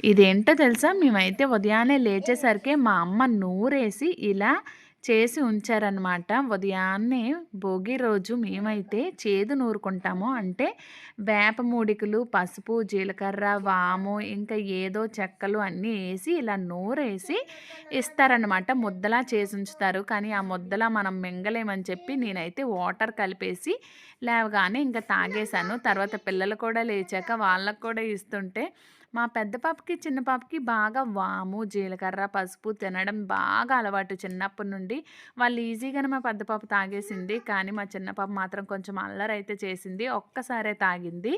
ఇదేంటో తెలుసా? మేమైతే ఉదయాన్నే లేచేసరికే మా అమ్మ నూరేసి ఇలా చేసి ఉంచారనమాట. ఉదయాన్నే భోగి రోజు మేమైతే చేదు నూరుకుంటాము. అంటే వేప మూడికలు, పసుపు, జీలకర్ర, వాము ఇంకా ఏదో చెక్కలు అన్నీ ఏసి ఇలా నూరేసి ఇస్తారనమాట. ముద్దలా చేసి ఉంచుతారు. కానీ ఆ ముద్దలా మనం మింగలేమని చెప్పి నేనైతే వాటర్ కలిపేసి లేవగానే ఇంకా తాగేశాను. తర్వాత పిల్లలు కూడా లేచాక వాళ్ళకి కూడా ఇస్తుంటే మా పెద్ద పాపకి, చిన్న పాపకి బాగా వాము, జీలకర్ర, పసుపు తినడం బాగా అలవాటు చిన్నప్పటి నుండి. వాళ్ళు ఈజీగానే మా పెద్ద పాప తాగేసింది. కానీ మా చిన్న పాప మాత్రం కొంచెం అల్లరైతే చేసింది. ఒక్కసారే తాగింది.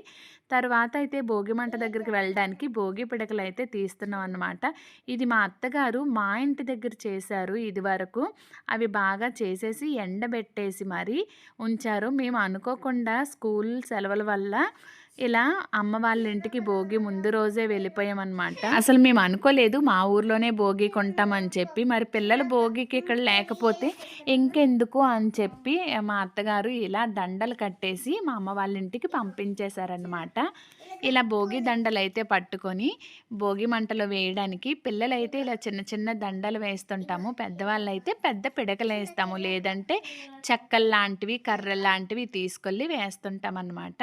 తర్వాత అయితే భోగి మంట దగ్గరికి వెళ్ళడానికి భోగి పిడకలైతే తీస్తున్నాం అన్నమాట. ఇది మా అత్తగారు మా ఇంటి దగ్గర చేశారు ఇదివరకు. అవి బాగా చేసేసి ఎండబెట్టేసి మరి ఉంచారు. మేము అనుకోకుండా స్కూల్ సెలవుల వల్ల ఇలా అమ్మ వాళ్ళ ఇంటికి భోగి ముందు రోజే వెళ్ళిపోయామన్నమాట. అసలు మేము అనుకోలేదు మా ఊర్లోనే భోగి కొంటామని చెప్పి. మరి పిల్లలు భోగికి ఇక్కడ లేకపోతే ఇంకెందుకు అని చెప్పి మా అత్తగారు ఇలా దండలు కట్టేసి మా అమ్మ వాళ్ళ ఇంటికి పంపించేశారనమాట. ఇలా భోగి దండలైతే పట్టుకొని భోగి మంటలో వేయడానికి పిల్లలైతే ఇలా చిన్న చిన్న దండలు వేస్తుంటాము. పెద్దవాళ్ళైతే పెద్ద పిడకలు వేస్తాము. లేదంటే చెక్కల్లాంటివి, కర్రల్లాంటివి తీసుకెళ్ళి వేస్తుంటామన్నమాట.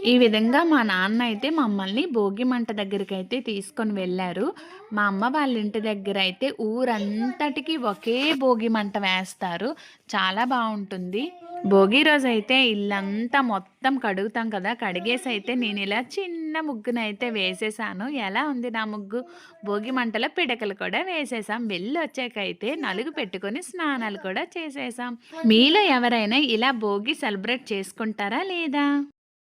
ఈ విధంగా మా నాన్న అయితే మమ్మల్ని భోగి మంట దగ్గరికైతే తీసుకొని వెళ్ళారు. మా అమ్మ వాళ్ళ ఇంటి దగ్గర అయితే ఊరంతటికి ఒకే భోగి మంట వేస్తారు. చాలా బావుంటుంది. భోగి రోజైతే ఇల్లంతా మొత్తం కడుగుతాం కదా! కడిగేసి అయితే నేను ఇలా చిన్న ముగ్గునైతే వేసేసాను. ఎలా ఉంది నా ముగ్గు? భోగి మంటలో పిడకలు కూడా వేసేసాం. వెళ్ళొచ్చాకైతే నలుగు పెట్టుకొని స్నానాలు కూడా చేసేసాం. మీలో ఎవరైనా ఇలా భోగి సెలబ్రేట్ చేసుకుంటారా లేదా?